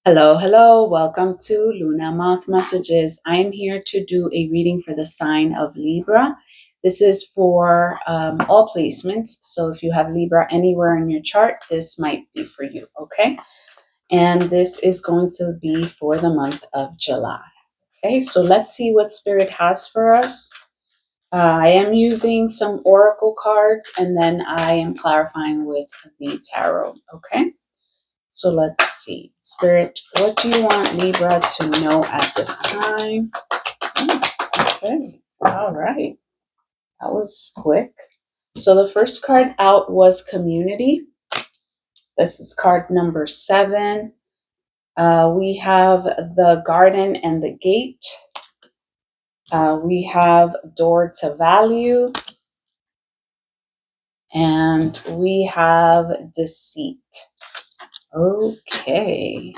Hello, hello. Welcome to Luna Month Messages. I am here to do a reading for the sign of Libra. This is for all placements. So if you have Libra anywhere in your chart, this might be for you, okay? And this is going to be for the month of July. Okay, so let's see what Spirit has for us. I am using some oracle cards and then I am clarifying with the tarot, okay? So let's see. Spirit, what do you want Libra to know at this time? Okay. All right. That was quick. So the first card out was community. This is card number 7. We have the garden and the gate. We have door to value. And we have deceit. Okay.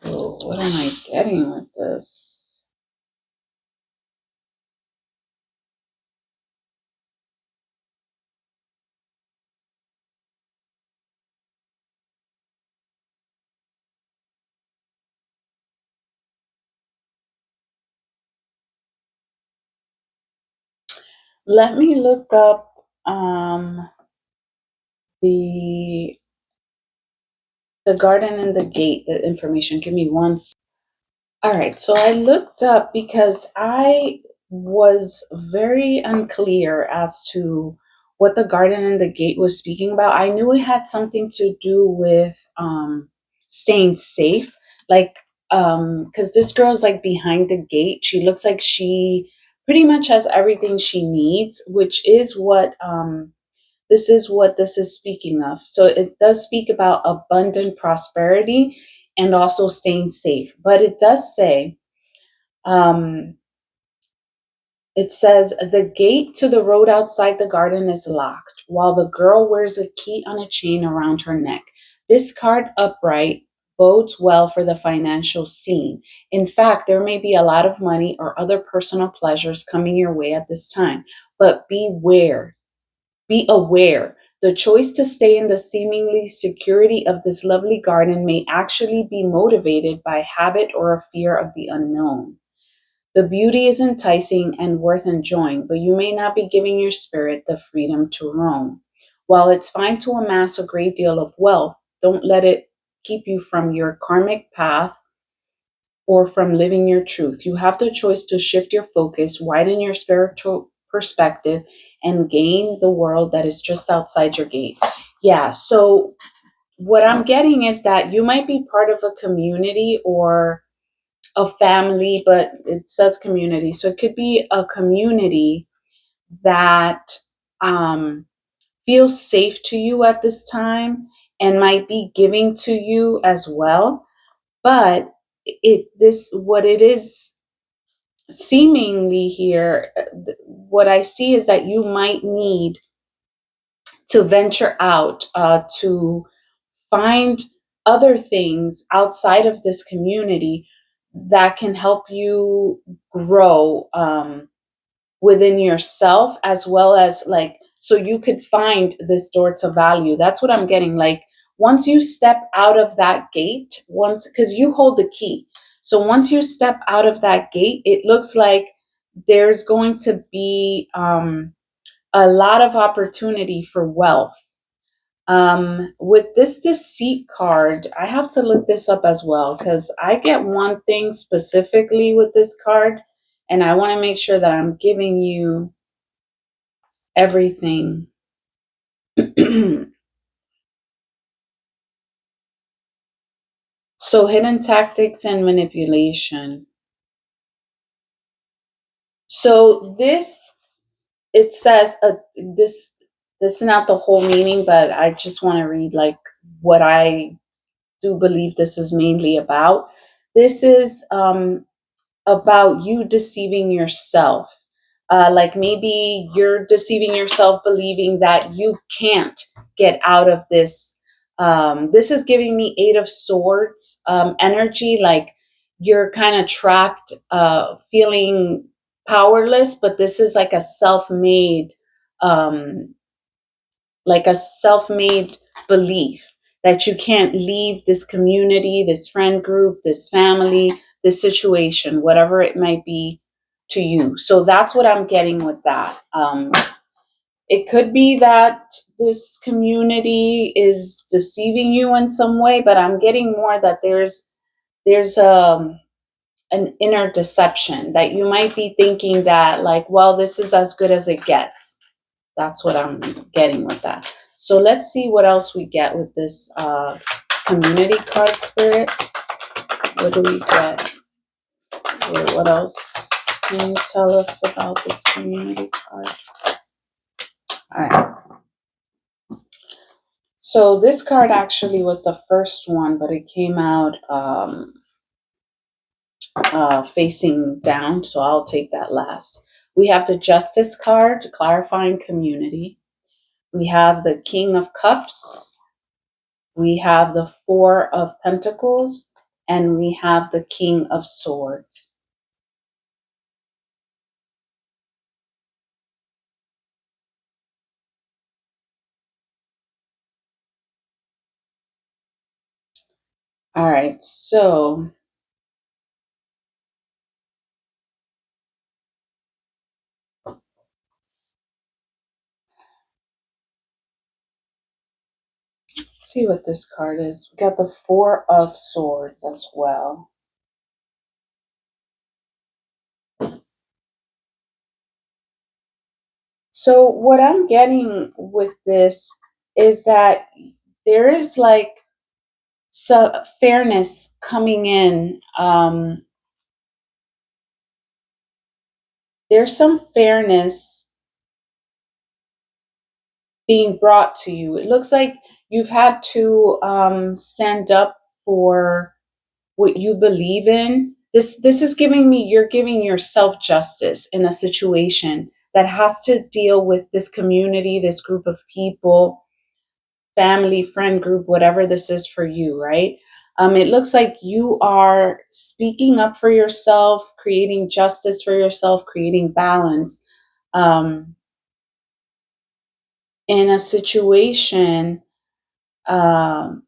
Oh, what am I getting with this? Let me look up the garden and the gate, the information. Give me one. All right, so I looked up because I was very unclear as to what the garden and the gate was speaking about. I knew it had something to do with staying safe, like because this girl's like behind the gate. She looks like she pretty much has everything she needs, which is what this is speaking of. So it does speak about abundant prosperity and also staying safe. But it does say, um, it says, the gate to the road outside the garden is locked, while the girl wears a key on a chain around her neck. This card upright bodes well for the financial scene. In fact, there may be a lot of money or other personal pleasures coming your way at this time, but beware. Be aware. The choice to stay in the seemingly security of this lovely garden may actually be motivated by habit or a fear of the unknown. The beauty is enticing and worth enjoying, but you may not be giving your spirit the freedom to roam. While it's fine to amass a great deal of wealth, don't let it keep you from your karmic path or from living your truth. You have the choice to shift your focus, widen your spiritual perspective, and gain the world that is just outside your gate. Yeah, so what I'm getting is that you might be part of a community or a family, but it says community. So it could be a community that feels safe to you at this time and might be giving to you as well. But what it is seemingly here, what I see is that you might need to venture out to find other things outside of this community that can help you grow within yourself, as well as like, so you could find this door to value. That's what I'm getting. Like, once you step out of that gate, once, because you hold the key, so once you step out of that gate, it looks like there's going to be a lot of opportunity for wealth. With this deceit card, I have to look this up as well because I get one thing specifically with this card, and I want to make sure that I'm giving you everything. So, hidden tactics and manipulation. So, this, it says, this is not the whole meaning, but I just want to read like what I do believe this is mainly about. This is about you deceiving yourself. Like maybe you're deceiving yourself, believing that you can't get out of this. This is giving me Eight of Swords energy, like you're kind of trapped, feeling powerless, but this is like a self made um, like a self-made belief that you can't leave this community, this friend group, this family, this situation, whatever it might be to you. So that's what I'm getting with that. It could be that this community is deceiving you in some way, but I'm getting more that there's an inner deception that you might be thinking that, like, well, this is as good as it gets. That's what I'm getting with that. So let's see what else we get with this community card, Spirit. What do we get? What else can you tell us about this community card? All right. So this card actually was the first one, but it came out facing down, so I'll take that last. We have the Justice card, clarifying community. We have the King of Cups. We have the Four of Pentacles. And we have the King of Swords. All right, so let's see what this card is. We got the Four of Swords as well. So what I'm getting with this is that there is like some fairness coming in. There's some fairness being brought to you. It looks like you've had to stand up for what you believe in. This is giving me, you're giving yourself justice in a situation that has to deal with this community, this group of people, family, friend group, whatever this is for you, right? It looks like you are speaking up for yourself, creating justice for yourself, creating balance um, in a situation um,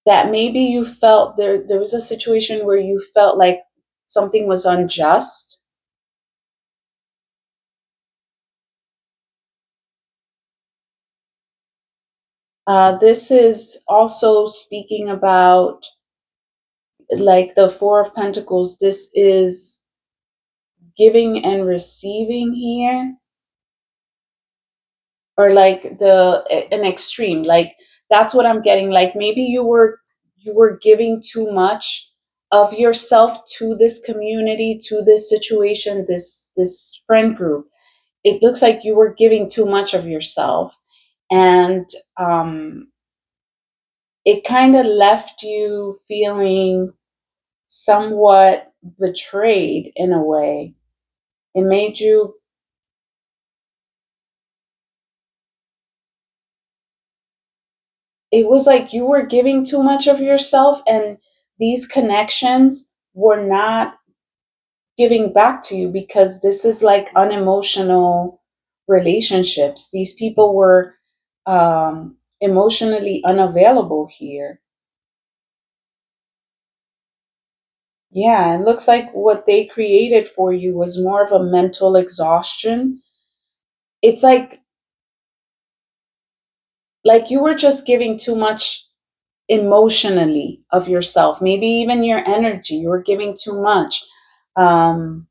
that maybe you felt there was a situation where you felt like something was unjust. This is also speaking about like the Four of Pentacles. This is giving and receiving here, or like an extreme. Like that's what I'm getting. Like maybe you were giving too much of yourself to this community, to this situation, this friend group. It looks like you were giving too much of yourself, and it kind of left you feeling somewhat betrayed in a way. It made you, it was like you were giving too much of yourself, and these connections were not giving back to you because this is like unemotional relationships. These people were emotionally unavailable here. Yeah, it looks like what they created for you was more of a mental exhaustion. It's like you were just giving too much emotionally of yourself, maybe even your energy. You were giving too much. Um,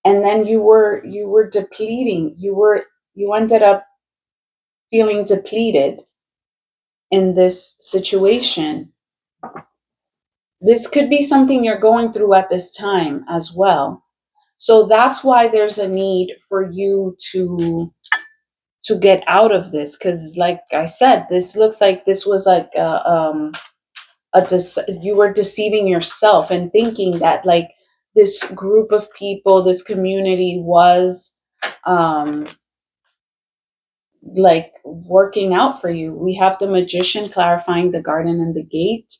and then you were depleting. You ended up feeling depleted in this situation. This could be something you're going through at this time as well. So that's why there's a need for you to get out of this, because like I said, this looks like this was like you were deceiving yourself and thinking that like this group of people, this community was um like working out for you. We have the Magician clarifying the Garden and the Gate.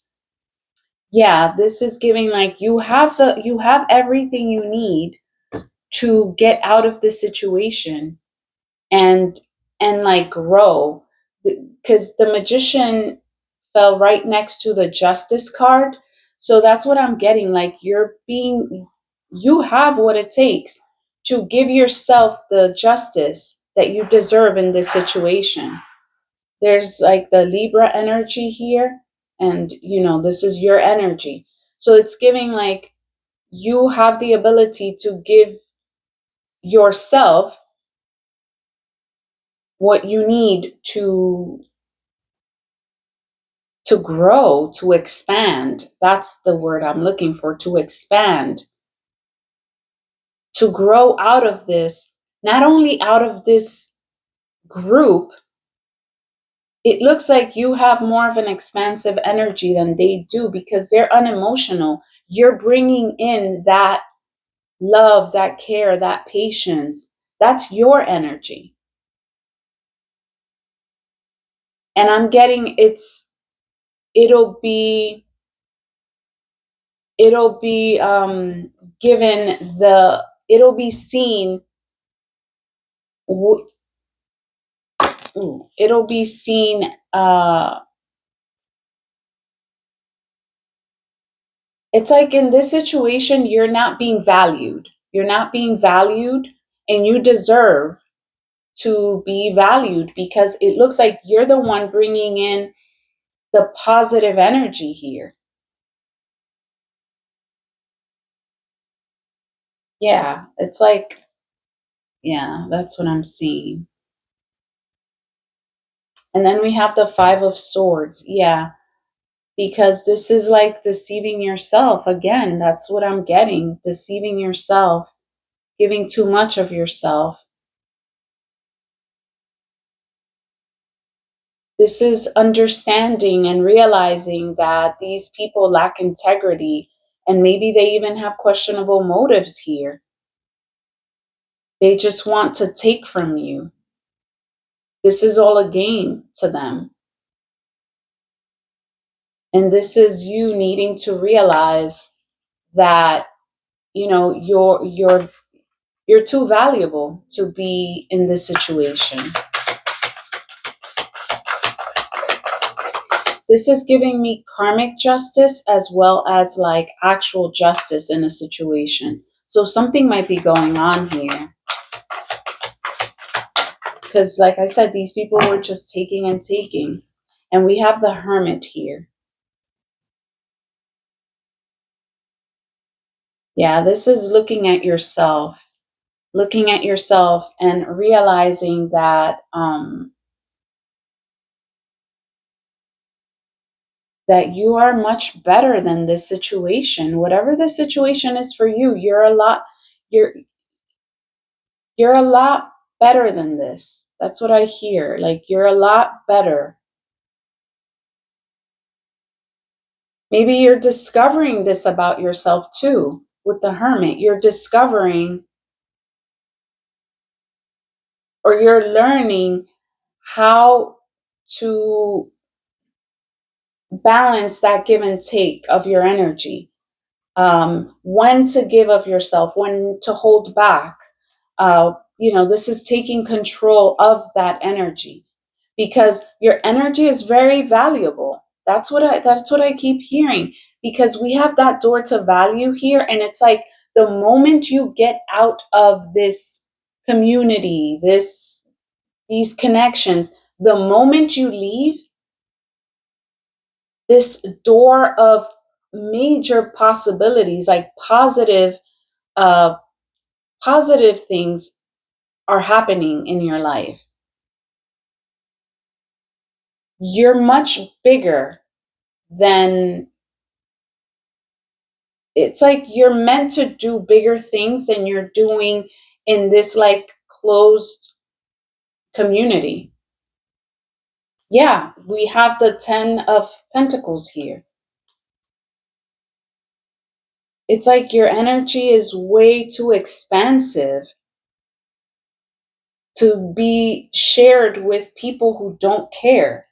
Yeah, this is giving like you have everything you need to get out of this situation and like grow, because the magician fell right next to the justice card. So that's what I'm getting, like you have what it takes to give yourself the justice that you deserve in this situation. There's like the Libra energy here, and this is your energy. So it's giving like you have the ability to give yourself what you need to grow, to expand. That's the word I'm looking for, to expand, to grow out of this, not only out of this group. It looks like you have more of an expansive energy than they do because they're unemotional. You're bringing in that love, that care, that patience. That's your energy. And I'm getting it'll be it'll be given the it'll be seen it'll be seen it's like in this situation you're not being valued. You're not being valued, and you deserve to be valued because it looks like you're the one bringing in the positive energy here. Yeah, it's like, yeah, that's what I'm seeing. And then we have the Five of Swords. Yeah, because this is like deceiving yourself. Again, that's what I'm getting. Deceiving yourself, giving too much of yourself. This is understanding and realizing that these people lack integrity, and maybe they even have questionable motives here. They just want to take from you. This is all a game to them. And this is you needing to realize that, you're too valuable to be in this situation. This is giving me karmic justice as well as like actual justice in a situation. So something might be going on here. Because, like I said, these people were just taking and taking. And we have the Hermit here. Yeah, this is looking at yourself and realizing that you are much better than this situation. Whatever the situation is for you, you're you're a lot better than this. That's what I hear. Like you're a lot better. Maybe you're discovering this about yourself too with the Hermit. You're discovering, or you're learning how to balance that give and take of your energy. When to give of yourself, when to hold back. This is taking control of that energy because your energy is very valuable. That's what I keep hearing, because we have that door to value here, and it's like the moment you get out of this community, these connections, the moment you leave, this door of major possibilities, like uh, positive things are happening in your life. You're much bigger than it's like you're meant to do bigger things than you're doing in this like closed community. Yeah, we have the 10 of Pentacles here. It's like your energy is way too expansive to be shared with people who don't care,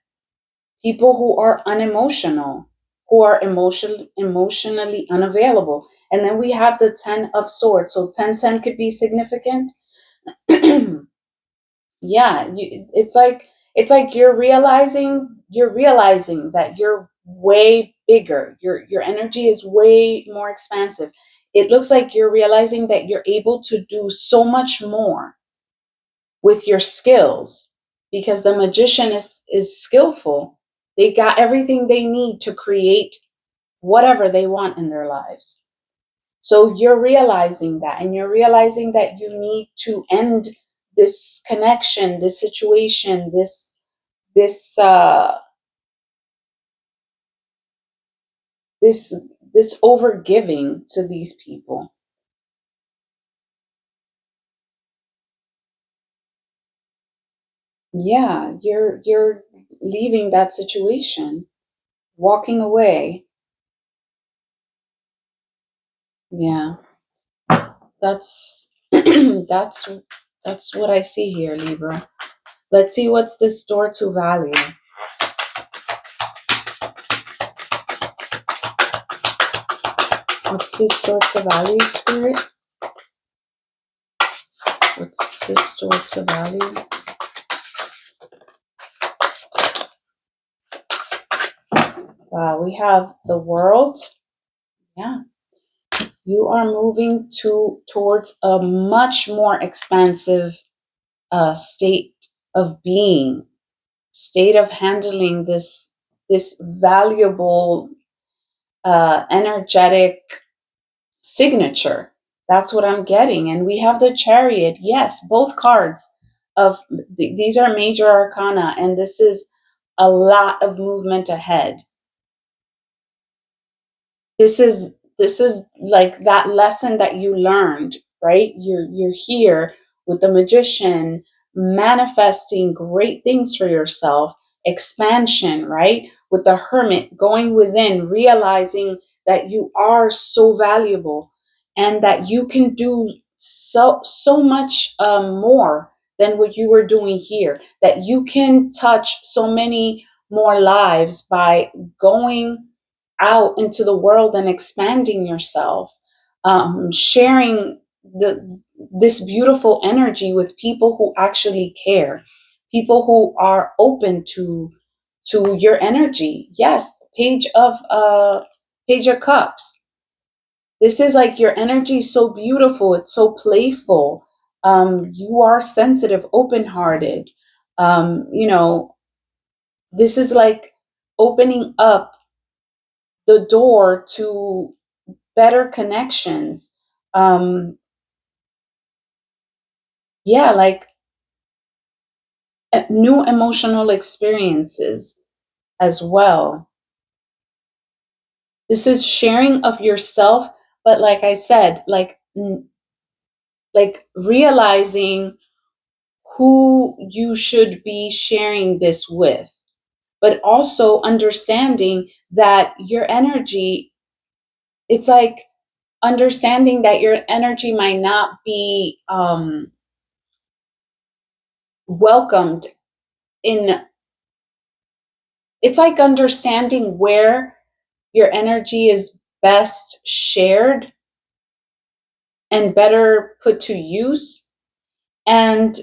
people who are unemotional, who are emotionally unavailable. And then we have the 10 of swords. So 1010 could be significant. Yeah, it's like you're realizing that you're way bigger. Your energy is way more expansive. It looks like you're realizing that you're able to do so much more with your skills, because the magician is skillful. They got everything they need to create whatever they want in their lives. So you're realizing that, and you're realizing that you need to end this connection, this situation, this this this over giving to these people. Yeah, you're leaving that situation, walking away. Yeah, that's that's what I see here, Libra. Let's see what's this door to value. What's this door to value, Spirit? What's this door to value? We have the world. Yeah, you are moving towards a much more expansive state of being, state of handling this valuable energetic signature. That's what I'm getting. And we have the Chariot. Yes, both cards of these are major arcana, and this is a lot of movement ahead. This is like that lesson that you learned, right? You're here with the magician, manifesting great things for yourself, expansion, right? With the hermit, going within, realizing that you are so valuable, and that you can do so much more than what you were doing here, that you can touch so many more lives by going out into the world and expanding yourself, sharing this beautiful energy with people who actually care, people who are open to your energy. Yes, page of cups. This is like your energy is so beautiful. It's so playful. You are sensitive, open hearted. You know, this is like opening up the door to better connections. Um, yeah, like new emotional experiences as well. This is sharing of yourself, but like I said, like realizing who you should be sharing this with, but also understanding that your energy, it's like understanding that your energy might not be welcomed in. It's like understanding where your energy is best shared and better put to use, and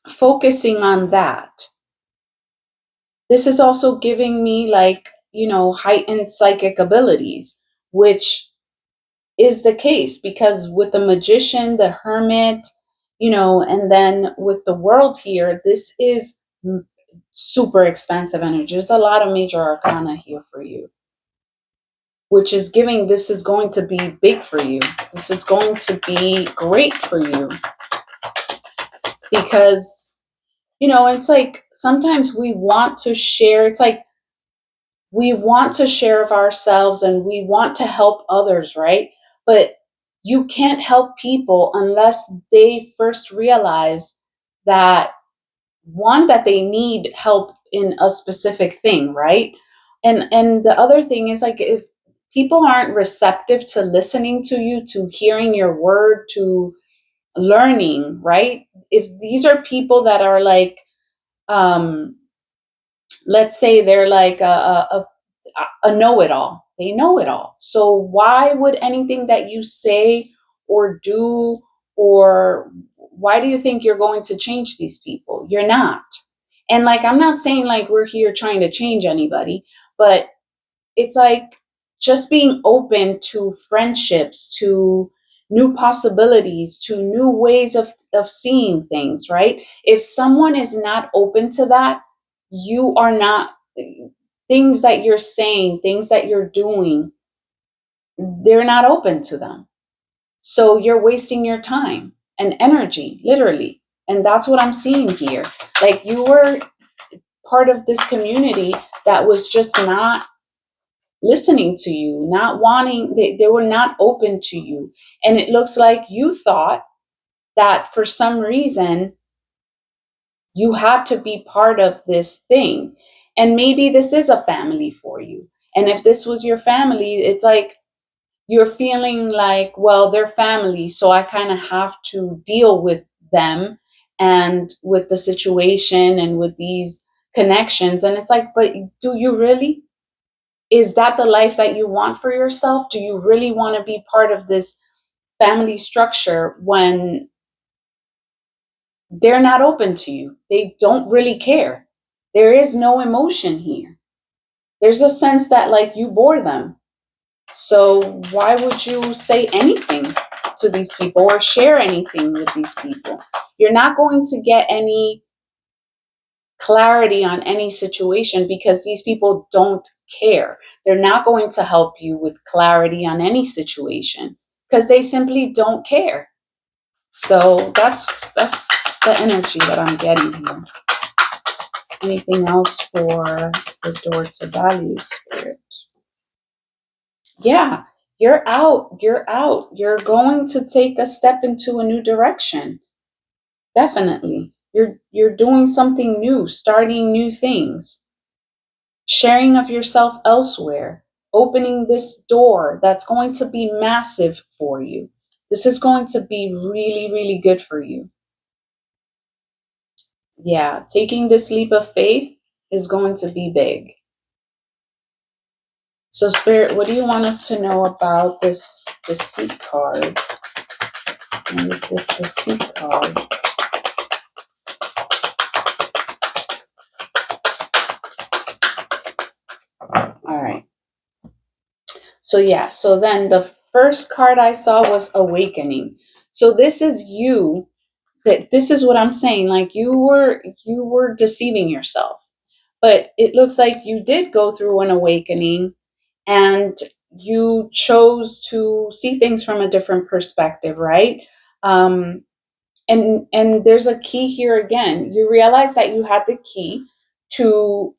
focusing on that. This is also giving me, like, heightened psychic abilities, which is the case because with the magician, the hermit, and then with the world here, this is super expansive energy. There's a lot of major arcana here for you, which is giving this is going to be big for you. This is going to be great for you because, it's like sometimes we want to share. It's like we want to share of ourselves and we want to help others, right? But you can't help people unless they first realize that, one, that they need help in a specific thing, right? And the other thing is, like, if people aren't receptive to listening to you, to hearing your word, to learning, right? If these are people that are like, um let's say they're like a know-it-all. They know it all. So why would anything that you say or do, or why do you think you're going to change these people? You're not. And like, I'm not saying like we're here trying to change anybody, but it's like just being open to friendships, to new possibilities, to new ways of seeing things, right? If someone is not open to that, you are not, things that you're saying, things that you're doing, they're not open to them. So you're wasting your time and energy, literally. And that's what I'm seeing here. Like, you were part of this community that was just not listening to you, not wanting, they were not open to you. And it looks like you thought that for some reason you had to be part of this thing. And maybe this is a family for you. And if this was your family, it's like you're feeling like, well, they're family, so I kind of have to deal with them and with the situation and with these connections. And it's like, but do you really? Is that the life that you want for yourself? Do you really want to be part of this family structure when they're not open to you? They don't really care. There is no emotion here. There's a sense that like you bore them. So why would you say anything to these people or share anything with these people? You're not going to get any clarity on any situation because these people don't care. They're not going to help you with clarity on any situation because they simply don't care. So that's the energy that I'm getting here. Anything else for the door to value, spirit? Yeah, you're out. You're out. You're going to take a step into a new direction. Definitely. You're doing something new, starting new things, sharing of yourself elsewhere, opening this door that's going to be massive for you. This is going to be really, really good for you. Yeah, taking this leap of faith is going to be big. So, Spirit, what do you want us to know about this deceit card? And is this deceit card? All right. So yeah, so then the first card I saw was awakening. So this is you, that this is what I'm saying, like you were deceiving yourself. But it looks like you did go through an awakening and you chose to see things from a different perspective, right? Um, and there's a key here again. You realize that you had the key to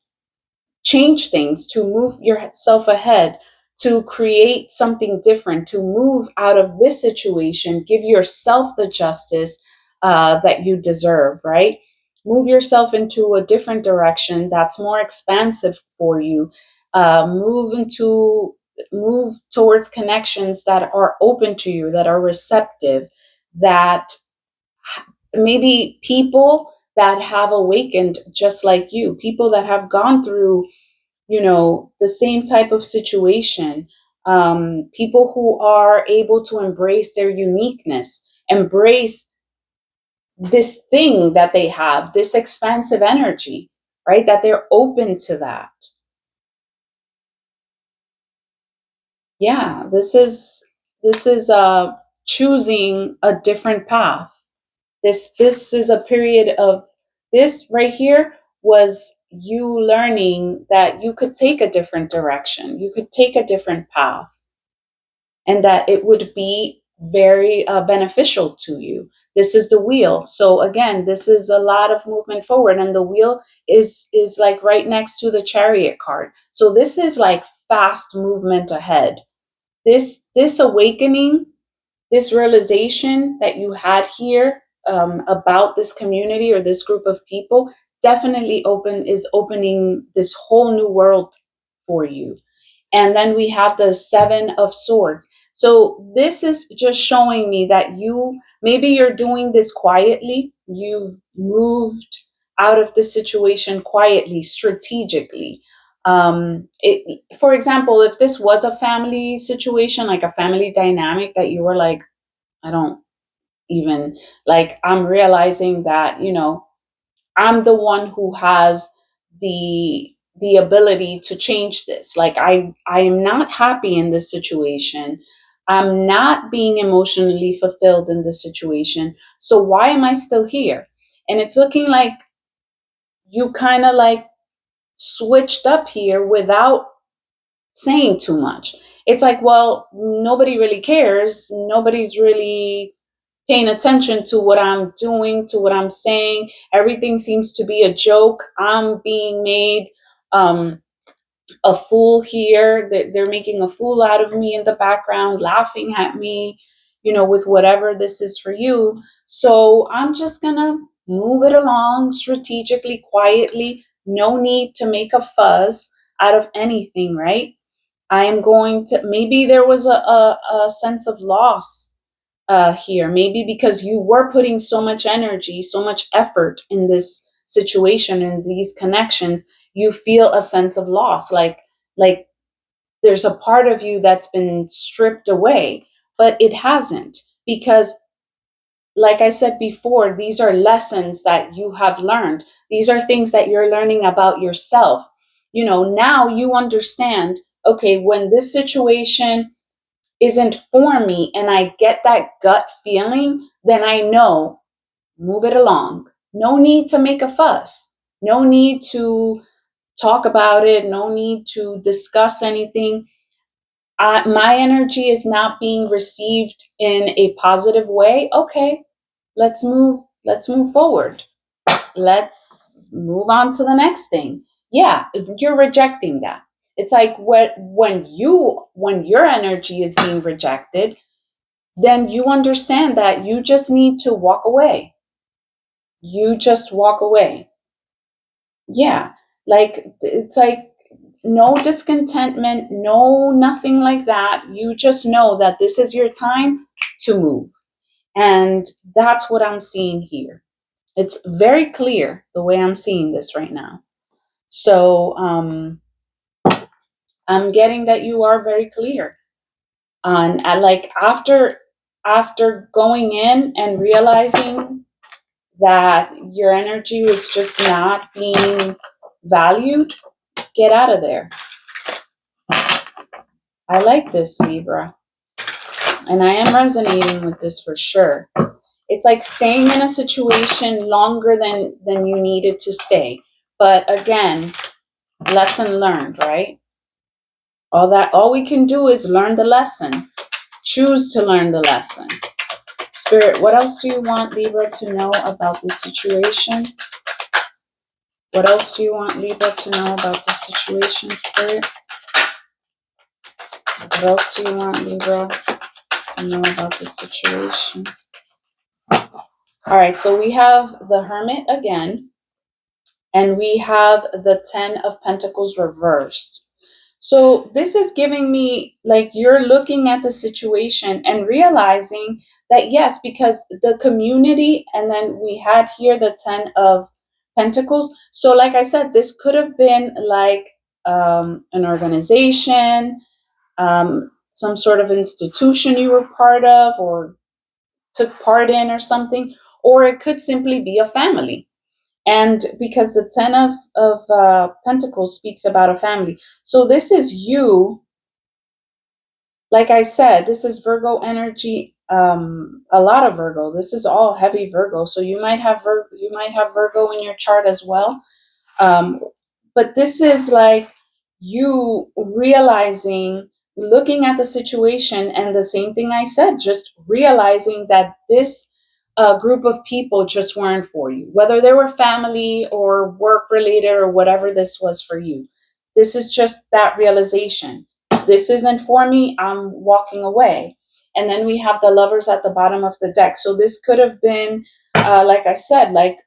change things, to move yourself ahead, to create something different, to move out of this situation, give yourself the justice that you deserve, right? Move yourself into a different direction that's more expansive for you. Move towards connections that are open to you, that are receptive, that maybe people that have awakened just like you, people that have gone through, the same type of situation, people who are able to embrace their uniqueness, embrace this thing that they have, this expansive energy, right? That they're open to that. Yeah, this is choosing a different path. This is a period of, this right here was you learning that you could take a different direction, you could take a different path, and that it would be very beneficial to you. This is the wheel. So again, this is a lot of movement forward, and the wheel is like right next to the chariot card. So this is like fast movement ahead. This awakening, this realization that you had here, about this community or this group of people, definitely is opening this whole new world for you. And then we have the Seven of Swords. So this is just showing me that maybe you're doing this quietly. You've moved out of the situation quietly, strategically. For example, if this was a family situation, like a family dynamic that you were like, I don't even like, I'm realizing that, I'm the one who has the ability to change this. Like I am not happy in this situation. I'm not being emotionally fulfilled in this situation. So why am I still here? And it's looking like you kind of like switched up here without saying too much. It's like, well, nobody really cares. Nobody's really paying attention to what I'm doing, to what I'm saying. Everything seems to be a joke. I'm being made um, a fool here. They're making a fool out of me in the background, laughing at me, with whatever this is for you. So I'm just going to move it along strategically, quietly. No need to make a fuss out of anything, right? I am going to, maybe there was a sense of loss here, maybe because you were putting so much energy, so much effort in this situation, in these connections, you feel a sense of loss, like there's a part of you that's been stripped away, but it hasn't, because like I said before, these are lessons that you have learned. These are things that you're learning about yourself. Now you understand, okay, when this situation isn't for me and I get that gut feeling, then I know, move it along. No need to make a fuss. No need to talk about it. No need to discuss anything. My energy is not being received in a positive way. Okay, let's move forward. Let's move on to the next thing. Yeah, you're rejecting that. It's like when your energy is being rejected, then you understand that you just need to walk away. You just walk away. Yeah. Like it's like no discontentment, no nothing like that. You just know that this is your time to move. And that's what I'm seeing here. It's very clear the way I'm seeing this right now. So I'm getting that you are very clear on like after going in and realizing that your energy was just not being valued, get out of there. I like this, Libra, and I am resonating with this for sure. It's like staying in a situation longer than you needed to stay. But again, lesson learned, right? All we can do is learn the lesson. Choose to learn the lesson. Spirit, what else do you want Libra to know about this situation? What else do you want Libra to know about this situation, Spirit? What else do you want Libra to know about this situation? All right, so we have the Hermit again, and we have the Ten of Pentacles reversed. So this is giving me like you're looking at the situation and realizing that yes, because the community, and then we had here the Ten of Pentacles. So like I said, this could have been like an organization, some sort of institution you were part of or took part in or something, or it could simply be a family. And because the Ten of Pentacles speaks about a family. So this is you, like I said, this is Virgo energy, a lot of Virgo. This is all heavy Virgo. So you might have Virgo in your chart as well. Um, but this is like you realizing, looking at the situation, and the same thing I said, just realizing that this group of people just weren't for you, whether they were family or work related or whatever this was for you. This is just that realization. This isn't for me. I'm walking away. And then we have the Lovers at the bottom of the deck. So this could have been, like I said, like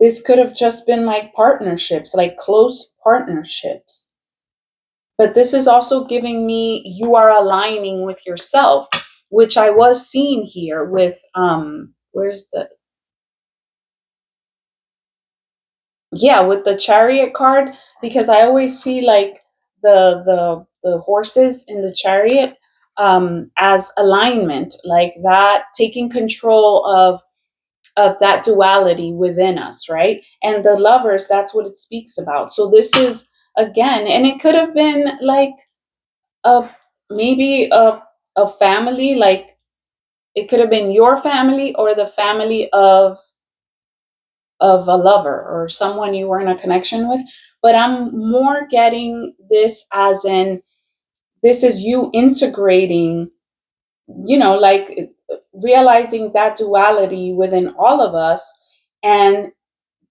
this could have just been like partnerships, like close partnerships. But this is also giving me you are aligning with yourself, which I was seeing here with where's the yeah, with the chariot card, because I always see like the horses in the chariot as alignment, like that, taking control of that duality within us, right? And the lovers, that's what it speaks about. So this is, again, and it could have been like a, maybe a family, like it could have been your family or the family of a lover or someone you were in a connection with. But I'm more getting this as in, this is you integrating, like realizing that duality within all of us, and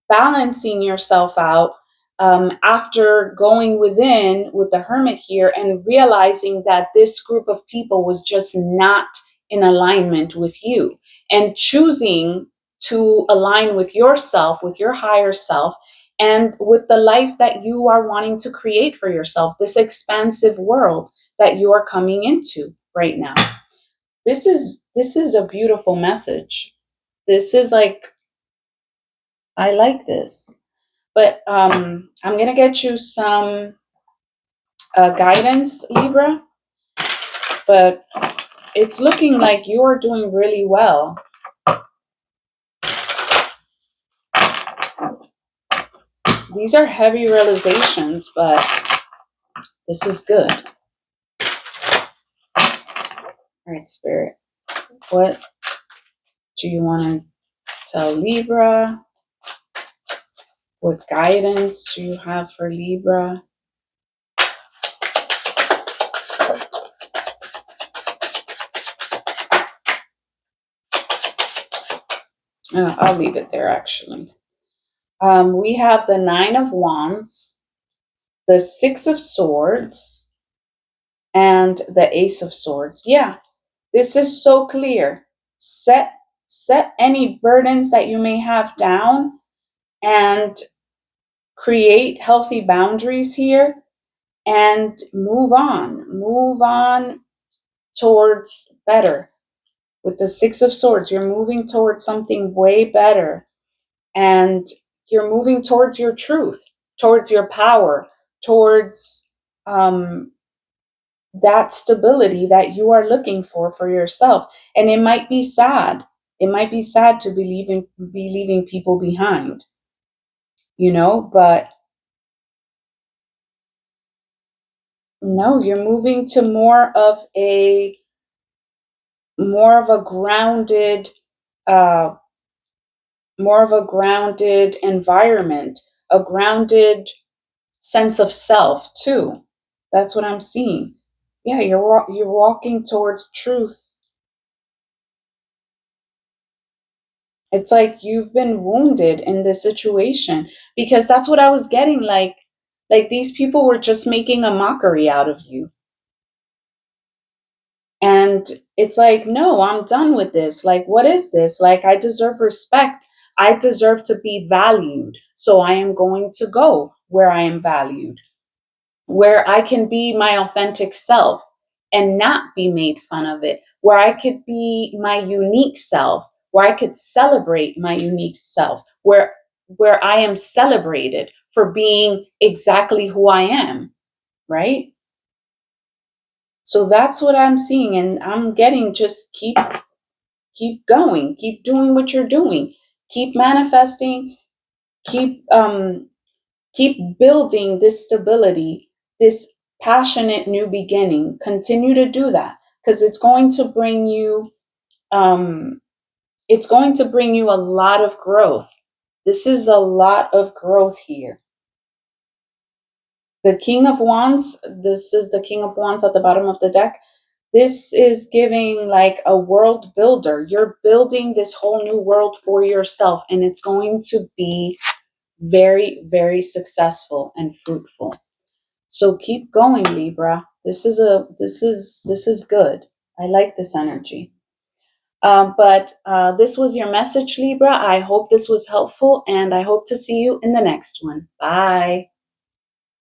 balancing yourself out, after going within with the hermit here and realizing that this group of people was just not in alignment with you, and choosing to align with yourself, with your higher self, and with the life that you are wanting to create for yourself, this expansive world that you are coming into right now. This is a beautiful message. This is like, I like this. But I'm gonna get you some guidance, Libra. But it's looking like you're doing really well. These are heavy realizations, but this is good. All right, Spirit. What do you want to tell Libra? What guidance do you have for Libra? I'll leave it there, actually. We have the Nine of Wands, the Six of Swords, and the Ace of Swords. Yeah, this is so clear. Set any burdens that you may have down, and create healthy boundaries here, and move on. Move on towards better. With the Six of Swords, you're moving towards something way better, and you're moving towards your truth, towards your power, towards that stability that you are looking for yourself. And it might be sad. It might be sad to be leaving people behind, but no, you're moving to more of a grounded, uh, more of a grounded environment, a grounded sense of self too. That's what I'm seeing. Yeah, you're walking towards truth. It's like you've been wounded in this situation, because that's what I was getting, like these people were just making a mockery out of you. And it's like, no, I'm done with this. Like, what is this? Like, I deserve respect. I deserve to be valued. So I am going to go where I am valued, where I can be my authentic self and not be made fun of it, where I could be my unique self, where I could celebrate my unique self, where I am celebrated for being exactly who I am, right? So that's what I'm seeing, and I'm getting, just keep going, keep doing what you're doing, keep manifesting, keep keep building this stability, this passionate new beginning. Continue to do that, because um, it's going to bring you a lot of growth. This is a lot of growth here. The King of Wands, this is the King of Wands at the bottom of the deck. This is giving like a world builder. You're building this whole new world for yourself, and it's going to be very, very successful and fruitful. So keep going, Libra. This is good. I like this energy. But this was your message, Libra. I hope this was helpful, and I hope to see you in the next one. Bye.